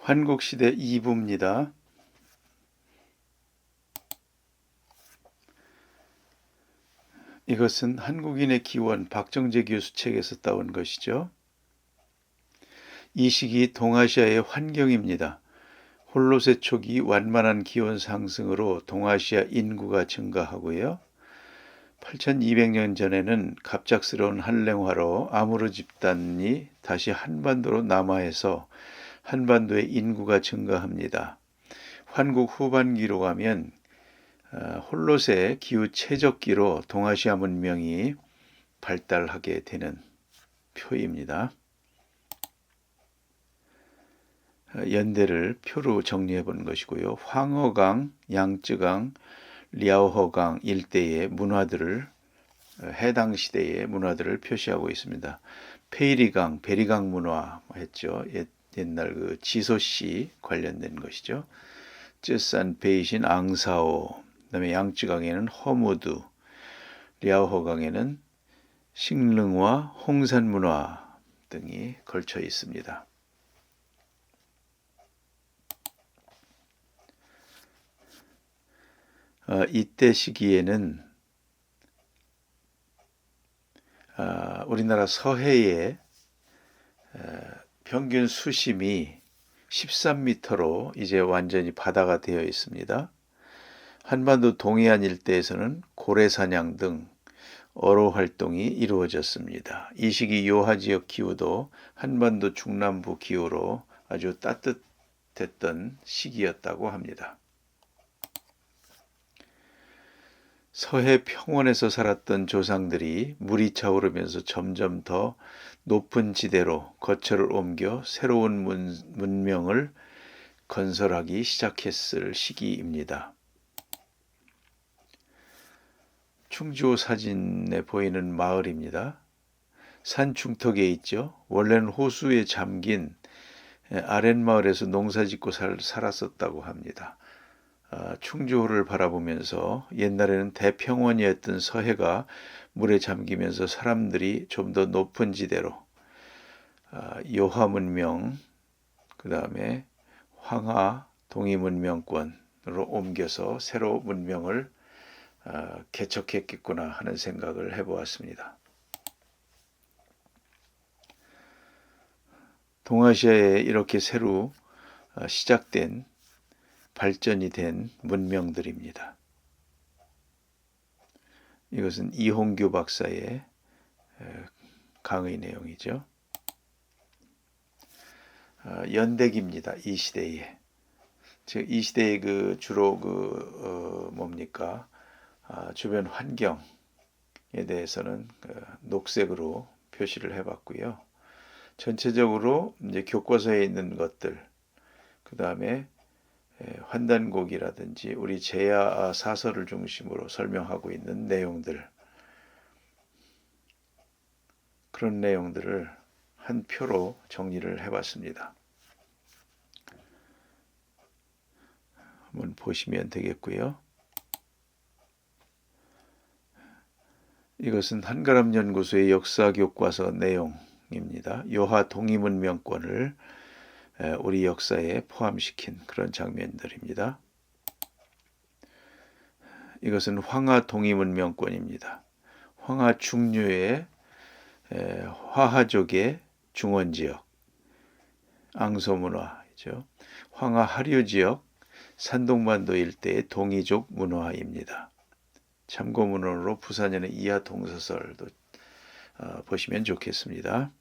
환국시대 2부입니다. 이것은 한국인의 기원 박정재 교수 책에서 따온 것이죠. 이 시기 동아시아의 환경입니다. 홀로세 초기 완만한 기온 상승으로 동아시아 인구가 증가하고요. 8200년 전에는 갑작스러운 한랭화로 아무르 집단이 다시 한반도로 남하해서 한반도의 인구가 증가합니다. 환국 후반기로 가면 홀로세 기후 최적기로 동아시아 문명이 발달하게 되는 표입니다. 연대를 표로 정리해 본 것이고요. 황허강, 양쯔강, 랴오허강 일대의 문화들을 해당 시대의 문화들을 표시하고 있습니다. 페이리강, 베리강 문화 했죠. 옛날 그 지소씨 관련된 것이죠. 쯔산, 베이신, 앙사오, 그다음에 양쯔강에는 허무드, 랴오허강에는 싱릉화, 홍산 문화 등이 걸쳐 있습니다. 이때 시기에는 우리나라 서해의 평균 수심이 13m로 이제 완전히 바다가 되어 있습니다. 한반도 동해안 일대에서는 고래사냥 등 어로 활동이 이루어졌습니다. 이 시기 요하 지역 기후도 한반도 중남부 기후로 아주 따뜻했던 시기였다고 합니다. 서해 평원에서 살았던 조상들이 물이 차오르면서 점점 더 높은 지대로 거처를 옮겨 새로운 문명을 건설하기 시작했을 시기입니다. 충주호 사진에 보이는 마을입니다. 산 중턱에 있죠. 원래는 호수에 잠긴 아랫마을에서 농사짓고 살았었다고 합니다. 충주호를 바라보면서 옛날에는 대평원이었던 서해가 물에 잠기면서 사람들이 좀 더 높은 지대로 요하 문명, 그 다음에 황하 동이 문명권으로 옮겨서 새로 문명을 개척했겠구나 하는 생각을 해보았습니다. 동아시아에 이렇게 새로 시작된 발전이 된 문명들입니다. 이것은 이홍규 박사의 강의 내용이죠. 연대기입니다. 이 시대에. 즉, 이 시대의 주로 뭡니까? 주변 환경에 대해서는 녹색으로 표시를 해봤고요. 전체적으로 이제 교과서에 있는 것들, 그 다음에 환단곡이라든지 우리 제야 사설을 중심으로 설명하고 있는 내용들, 그런 내용들을 한 표로 정리를 해봤습니다. 한번 보시면 되겠고요. 이것은 한가람연구소의 역사교과서 내용입니다. 요하 동이문명권을 우리 역사에 포함시킨 그런 장면들입니다. 이것은 황하 동이문명권입니다. 황하 중류의 화하족의 중원지역, 앙소문화이죠. 황하 하류지역, 산동반도 일대의 동이족 문화입니다. 참고문헌으로 부산연의 이하 동서설도 보시면 좋겠습니다.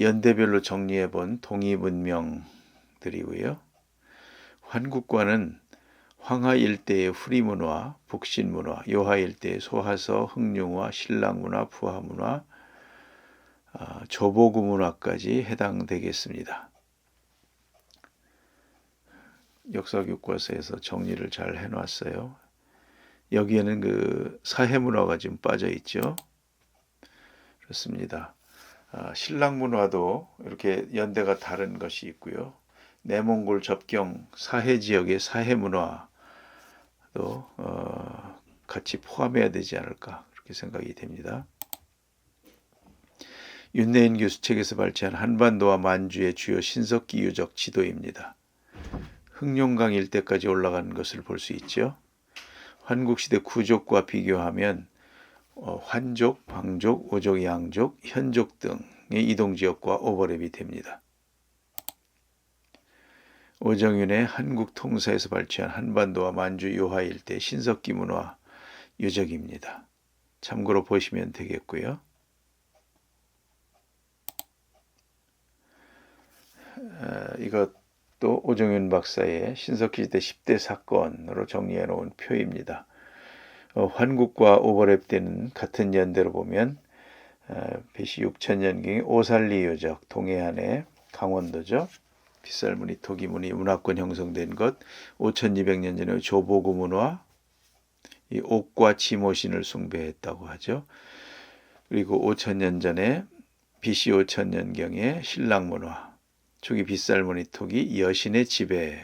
연대별로 정리해본 동이문명들이고요. 환국과는 황하 일대의 후리문화, 북신문화, 요하 일대의 소하서, 흥룡화, 신랑문화, 부하문화, 조보구문화까지 해당되겠습니다. 역사교과서에서 정리를 잘 해놨어요. 여기에는 사해문화가 지금 빠져 있죠. 그렇습니다. 신랑문화도 이렇게 연대가 다른 것이 있고요. 내몽골 접경 사해 지역의 사해문화도 같이 포함해야 되지 않을까 그렇게 생각이 됩니다. 윤내인 교수 책에서 발췌한 한반도와 만주의 주요 신석기 유적 지도입니다. 흑룡강 일대까지 올라가는 것을 볼 수 있죠. 환국시대 구족과 비교하면 환족, 방족, 오족, 양족, 현족 등의 이동지역과 오버랩이 됩니다. 오정윤의 한국통사에서 발췌한 한반도와 만주 요하 일대 신석기 문화 유적입니다. 참고로 보시면 되겠고요. 이것도 오정윤 박사의 신석기 시대 10대 사건으로 정리해 놓은 표입니다. 환국과 오버랩되는 같은 연대로 보면 BC 6000년경의 오살리 유적, 동해안의 강원도죠. 빗살무늬, 토기무늬, 문화권 형성된 것, 5200년 전의 조보구 문화, 이 옥과 지모신을 숭배했다고 하죠. 그리고 5000년 전에 BC 5000년경의 신랑 문화, 초기 빗살무늬 토기, 여신의 지배,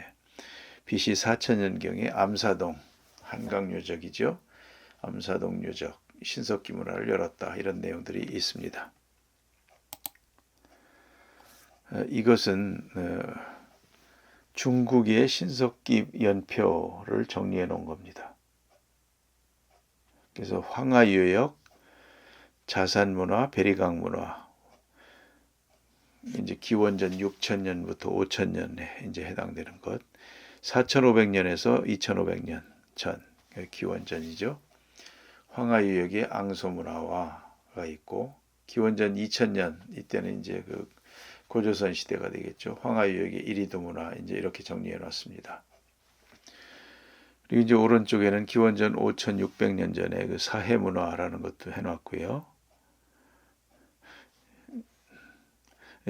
BC 4000년경의 암사동, 한강 유적이죠. 암사동 유적, 신석기 문화를 열었다. 이런 내용들이 있습니다. 이것은 중국의 신석기 연표를 정리해 놓은 겁니다. 그래서 황하유역, 자산문화, 베리강 문화, 이제 기원전 6000년부터 5000년에 이제 해당되는 것, 4500년에서 2500년 전 기원전이죠. 황하유역의 앙소문화가 있고, 기원전 2000년 이때는 이제 그 고조선 시대가 되겠죠. 황하유역의 이리도 문화 이제 이렇게 정리해 놨습니다. 그리고 이제 오른쪽에는 기원전 5600년 전에 그 사해 문화라는 것도 해놨고요.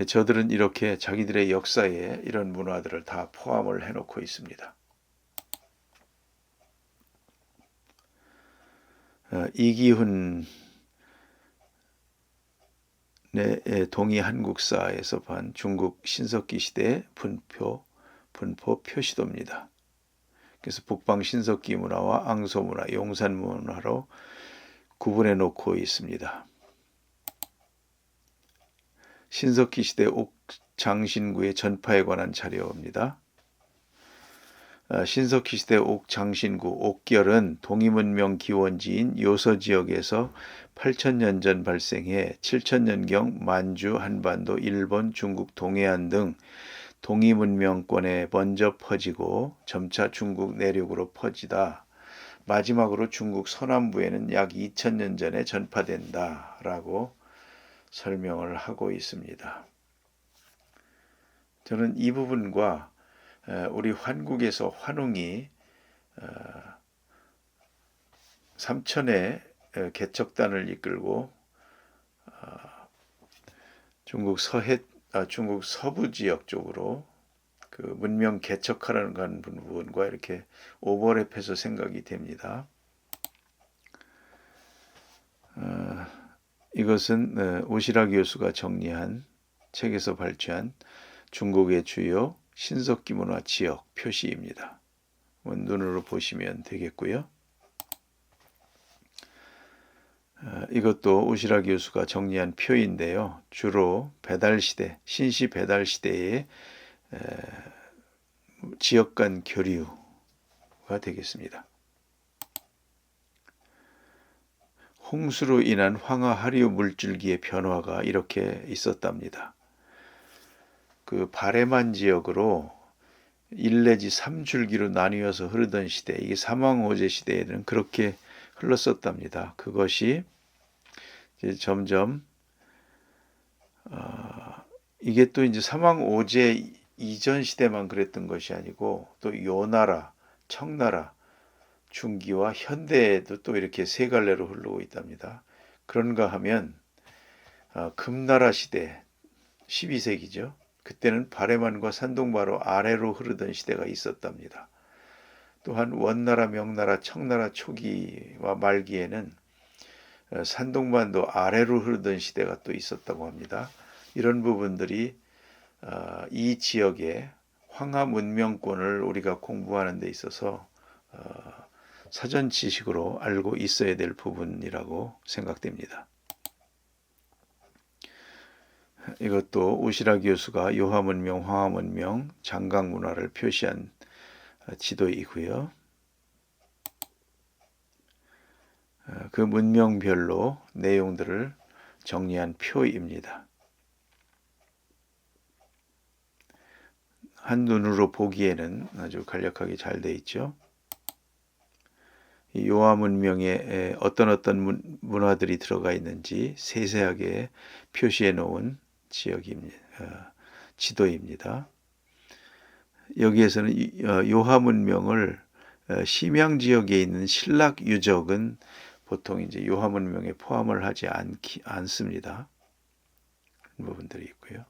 저들은 이렇게 자기들의 역사에 이런 문화들을 다 포함을 해놓고 있습니다. 이기훈 동이 한국사에서 본 중국 신석기 시대 분포 표시도입니다. 그래서 북방 신석기 문화와 앙소 문화, 용산 문화로 구분해 놓고 있습니다. 신석기 시대 옥장신구의 전파에 관한 자료입니다. 신석기 시대 옥장신구, 옥결은 동이문명 기원지인 요서 지역에서 8000년 전 발생해 7000년경 만주, 한반도, 일본, 중국, 동해안 등 동이문명권에 먼저 퍼지고 점차 중국 내륙으로 퍼지다 마지막으로 중국 서남부에는 약 2000년 전에 전파된다라고 설명을 하고 있습니다. 저는 이 부분과 우리 환국에서 환웅이 삼천의 개척단을 이끌고 중국 서부 지역 쪽으로 그 문명 개척하려는 부분과 이렇게 오버랩해서 생각이 됩니다. 이것은 오시라 교수가 정리한 책에서 발췌한 중국의 주요 신석기 문화 지역 표시입니다. 눈으로 보시면 되겠고요. 이것도 오시라 교수가 정리한 표인데요. 주로 배달시대, 신시 배달시대의 지역 간 교류가 되겠습니다. 홍수로 인한 황하 하류 물줄기의 변화가 이렇게 있었답니다. 그 바레만 지역으로 1 내지 3줄기로 나뉘어서 흐르던 시대, 이게 사망오제 시대에는 그렇게 흘렀었답니다. 그것이 이제 점점 이게 또 이제 사망오제 이전 시대만 그랬던 것이 아니고 또 요나라, 청나라, 중기와 현대에도 또 이렇게 세 갈래로 흐르고 있답니다. 그런가 하면 금나라 시대 12세기죠. 그때는 바레만과 산동바로 아래로 흐르던 시대가 있었답니다. 또한 원나라, 명나라, 청나라 초기와 말기에는 산동반도 아래로 흐르던 시대가 또 있었다고 합니다. 이런 부분들이 이 지역의 황하 문명권을 우리가 공부하는 데 있어서 사전 지식으로 알고 있어야 될 부분이라고 생각됩니다. 이것도 오시라 교수가 요하문명, 황하문명, 장강 문화를 표시한 지도이고요. 그 문명별로 내용들을 정리한 표입니다. 한눈으로 보기에는 아주 간략하게 잘 돼 있죠. 이 요하 문명에 어떤 문화들이 들어가 있는지 세세하게 표시해 놓은 지도입니다. 여기에서는 요하 문명을 심양 지역에 있는 신락 유적은 보통 이제 요하 문명에 포함을 하지 않습니다. 그런 부분들이 있고요.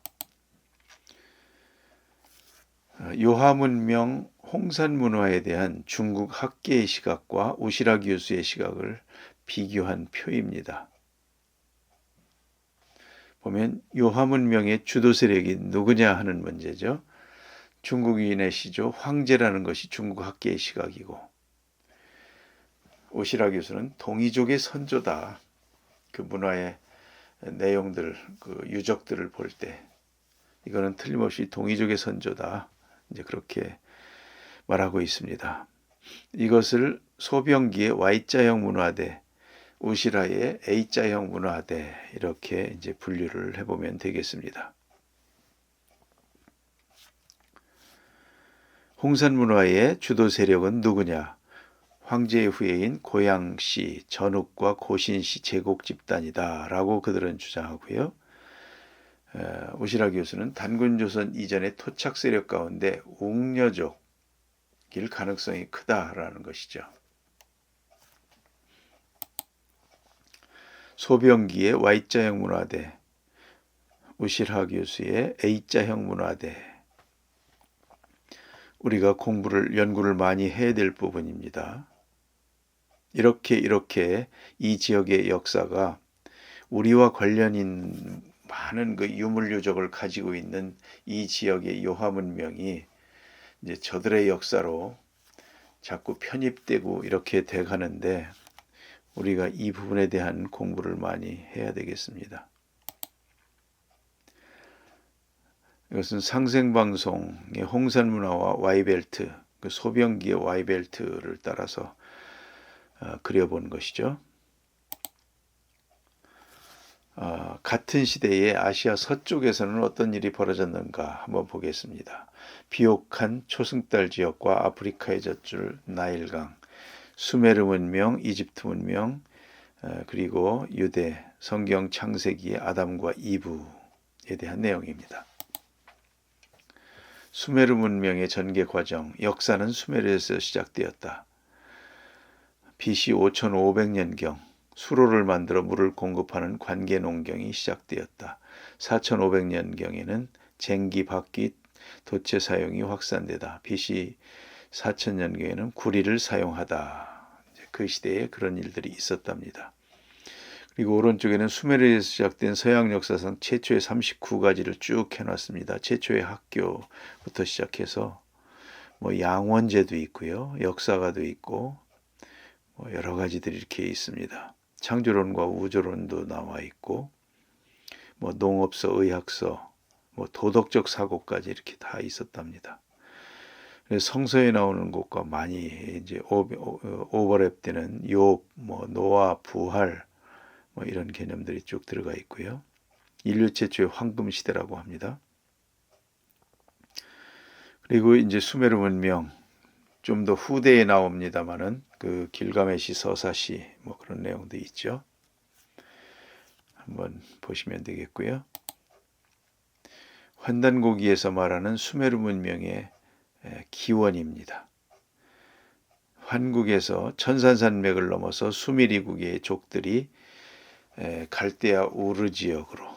요하 문명 홍산 문화에 대한 중국 학계의 시각과 오시라 교수의 시각을 비교한 표입니다. 보면 요하 문명의 주도 세력이 누구냐 하는 문제죠. 중국인의 시조 황제라는 것이 중국 학계의 시각이고, 오시라 교수는 동이족의 선조다. 그 문화의 내용들, 그 유적들을 볼 때 이거는 틀림없이 동이족의 선조다. 이제 그렇게 말하고 있습니다. 이것을 소병기의 Y자형 문화대, 오시라의 A자형 문화대 이렇게 이제 분류를 해보면 되겠습니다. 홍산 문화의 주도 세력은 누구냐? 황제의 후예인 고양시, 전욱과 고신시 제국 집단이다 라고 그들은 주장하고요. 오시라 교수는 단군조선 이전의 토착 세력 가운데 웅녀족일 가능성이 크다라는 것이죠. 소병기의 Y자형 문화대, 오시라 교수의 A자형 문화대, 우리가 연구를 많이 해야 될 부분입니다. 이렇게 이 지역의 역사가 우리와 관련 있는 많은 그 유물 유적을 가지고 있는 이 지역의 요하 문명이 이제 저들의 역사로 자꾸 편입되고 이렇게 돼 가는데 우리가 이 부분에 대한 공부를 많이 해야 되겠습니다. 이것은 상생방송의 홍산 문화와 Y벨트, 그 소병기의 Y벨트를 따라서 그려본 것이죠. 같은 시대에 아시아 서쪽에서는 어떤 일이 벌어졌는가 한번 보겠습니다. 비옥한 초승달 지역과 아프리카의 젖줄 나일강, 수메르 문명, 이집트 문명, 그리고 유대 성경 창세기의 아담과 이브에 대한 내용입니다. 수메르 문명의 전개 과정, 역사는 수메르에서 시작되었다. BC 5500년경 수로를 만들어 물을 공급하는 관계 농경이 시작되었다. 4500년경에는 쟁기, 바퀴, 도체 사용이 확산되다. BC 4000년경에는 구리를 사용하다. 그 시대에 그런 일들이 있었답니다. 그리고 오른쪽에는 수메르에서 시작된 서양 역사상 최초의 39가지를 쭉 해놨습니다. 최초의 학교부터 시작해서 양원제도 있고요. 역사가도 있고 여러 가지들이 이렇게 있습니다. 창조론과 우주론도 나와 있고 농업서, 의학서, 도덕적 사고까지 이렇게 다 있었답니다. 그래서 성서에 나오는 것과 많이 이제 오버랩되는 욥, 노아, 부활 이런 개념들이 쭉 들어가 있고요. 인류 최초의 황금 시대라고 합니다. 그리고 이제 수메르 문명 좀 더 후대에 나옵니다만은 그 길가메시 서사시 그런 내용도 있죠. 한번 보시면 되겠고요. 환단고기에서 말하는 수메르 문명의 기원입니다. 환국에서 천산산맥을 넘어서 수메리국의 족들이 갈대아 우르 지역으로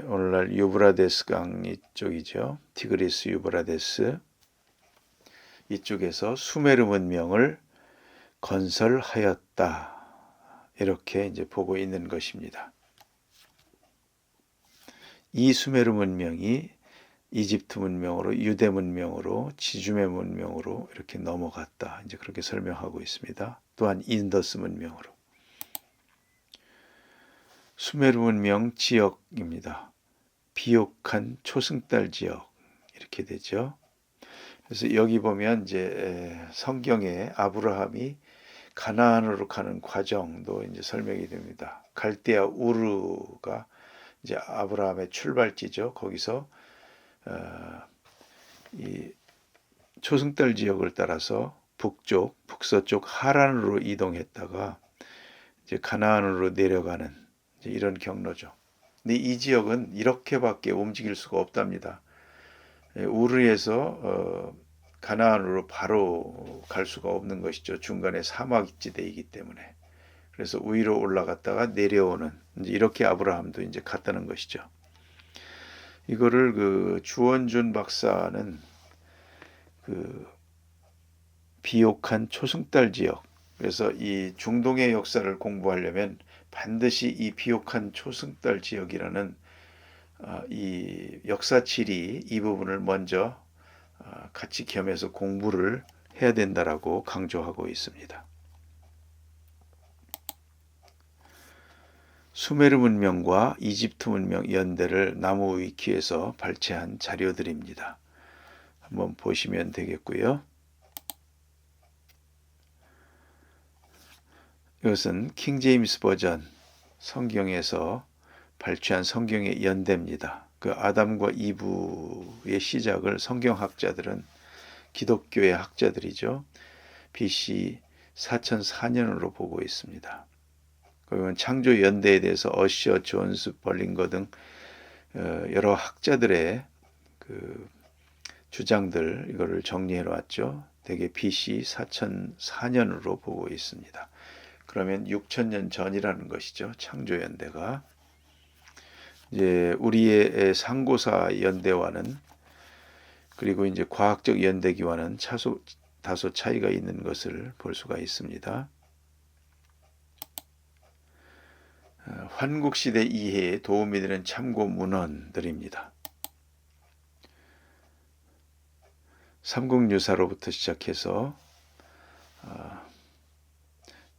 오늘날 유브라데스 강 이쪽이죠. 티그리스 유브라데스 이쪽에서 수메르 문명을 건설하였다. 이렇게 이제 보고 있는 것입니다. 이 수메르 문명이 이집트 문명으로, 유대 문명으로, 지주메 문명으로 이렇게 넘어갔다. 이제 그렇게 설명하고 있습니다. 또한 인더스 문명으로. 수메르 문명 지역입니다. 비옥한 초승달 지역 이렇게 되죠. 그래서 여기 보면 이제 성경에 아브라함이 가나안으로 가는 과정도 이제 설명이 됩니다. 갈대아 우르가 이제 아브라함의 출발지죠. 거기서 이 초승달 지역을 따라서 북쪽, 북서쪽 하란으로 이동했다가 이제 가나안으로 내려가는 이제 이런 경로죠. 근데 이 지역은 이렇게밖에 움직일 수가 없답니다. 우르에서 가나안으로 바로 갈 수가 없는 것이죠. 중간에 사막지대이기 때문에. 그래서 위로 올라갔다가 내려오는 이제 이렇게 아브라함도 이제 갔다는 것이죠. 이거를 그 주원준 박사는 그 비옥한 초승달 지역. 그래서 이 중동의 역사를 공부하려면 반드시 이 비옥한 초승달 지역이라는 이 역사 지리 이 부분을 먼저 같이 겸해서 공부를 해야 된다라고 강조하고 있습니다. 수메르 문명과 이집트 문명 연대를 나무 위키에서 발췌한 자료들입니다. 한번 보시면 되겠고요. 이것은 킹 제임스 버전 성경에서 발췌한 성경의 연대입니다. 그 아담과 이브의 시작을 성경학자들은 기독교의 학자들이죠. BC 4004년으로 보고 있습니다. 그러면 창조 연대에 대해서 어셔, 존스, 벌링거 등 여러 학자들의 그 주장들 이거를 정리해 놓았죠. 대개 BC 4004년으로 보고 있습니다. 그러면 6000년 전이라는 것이죠. 창조 연대가. 이제 우리의 상고사 연대와는 그리고 이제 과학적 연대기와는 다소 차이가 있는 것을 볼 수가 있습니다. 환국시대 이해에 도움이 되는 참고 문헌들입니다. 삼국유사로부터 시작해서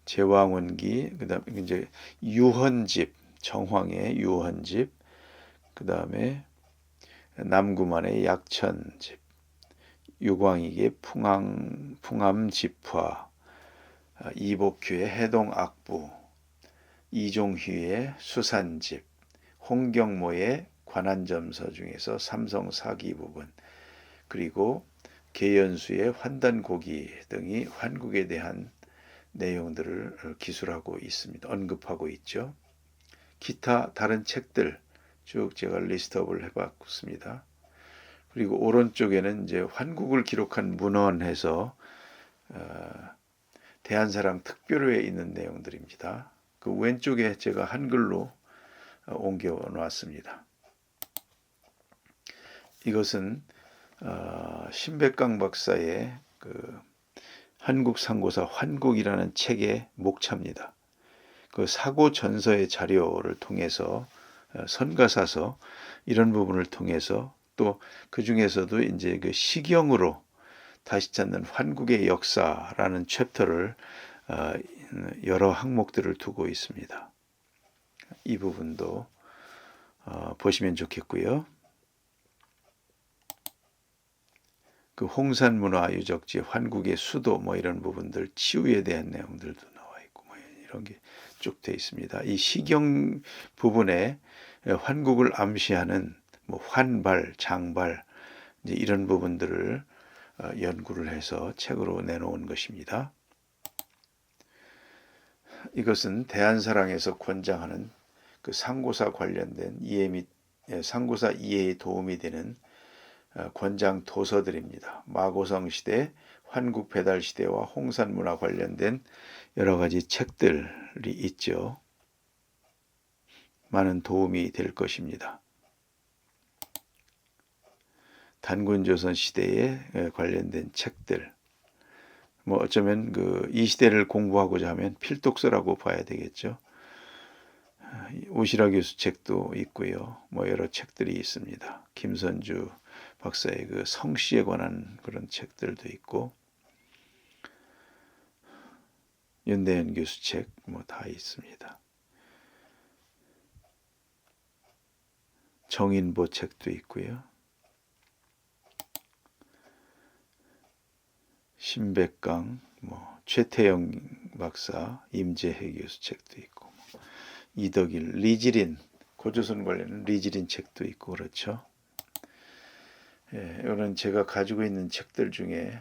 제왕원기, 그다음에 이제 유헌집, 정황의 유헌집, 그다음에 남구만의 약천집, 유광익의 풍암집화, 이복규의 해동악부, 이종휘의 수산집, 홍경모의 관한점서 중에서 삼성사기 부분, 그리고 계연수의 환단고기 등이 환국에 대한 내용들을 기술하고 있습니다. 언급하고 있죠. 기타 다른 책들 쭉 제가 리스트업을 해봤습니다. 그리고 오른쪽에는 이제 환국을 기록한 문헌에서 대한사랑 특별회에 있는 내용들입니다. 그 왼쪽에 제가 한글로 옮겨 놓았습니다. 이것은 신백강 박사의 그 한국상고사 환국이라는 책의 목차입니다. 그 사고 전서의 자료를 통해서 선가사서 이런 부분을 통해서 또 그 중에서도 이제 그 시경으로 다시 찾는 환국의 역사라는 챕터를 여러 항목들을 두고 있습니다. 이 부분도 보시면 좋겠고요. 그 홍산문화 유적지, 환국의 수도 뭐 이런 부분들, 치유에 대한 내용들도 나와 있고 뭐 이런 게 쭉 돼 있습니다. 이 시경 부분에 환국을 암시하는 뭐 환발, 장발 이제 이런 부분들을 연구를 해서 책으로 내놓은 것입니다. 이것은 대한사랑에서 권장하는 그 상고사 관련된 이해 및 상고사 이해에 도움이 되는 권장 도서들입니다. 마고성 시대, 환국 배달 시대와 홍산 문화 관련된 여러 가지 책들이 있죠. 많은 도움이 될 것입니다. 단군조선 시대에 관련된 책들, 뭐 어쩌면 그 이 시대를 공부하고자 하면 필독서라고 봐야 되겠죠. 오시라 교수 책도 있고요. 뭐 여러 책들이 있습니다. 김선주 박사의 그 성씨에 관한 그런 책들도 있고, 윤대현 교수 책 뭐 다 있습니다. 정인보 책도 있고요. 신백강, 최태영 박사, 임재해 교수 책도 있고, 이덕일, 리지린, 고조선 관련된 리지린 책도 있고 그렇죠. 예, 이런 제가 가지고 있는 책들 중에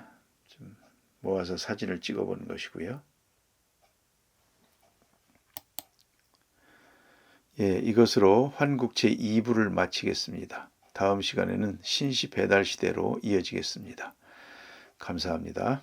좀 모아서 사진을 찍어본 것이고요. 예, 이것으로 환국 제2부를 마치겠습니다. 다음 시간에는 신시 배달 시대로 이어지겠습니다. 감사합니다.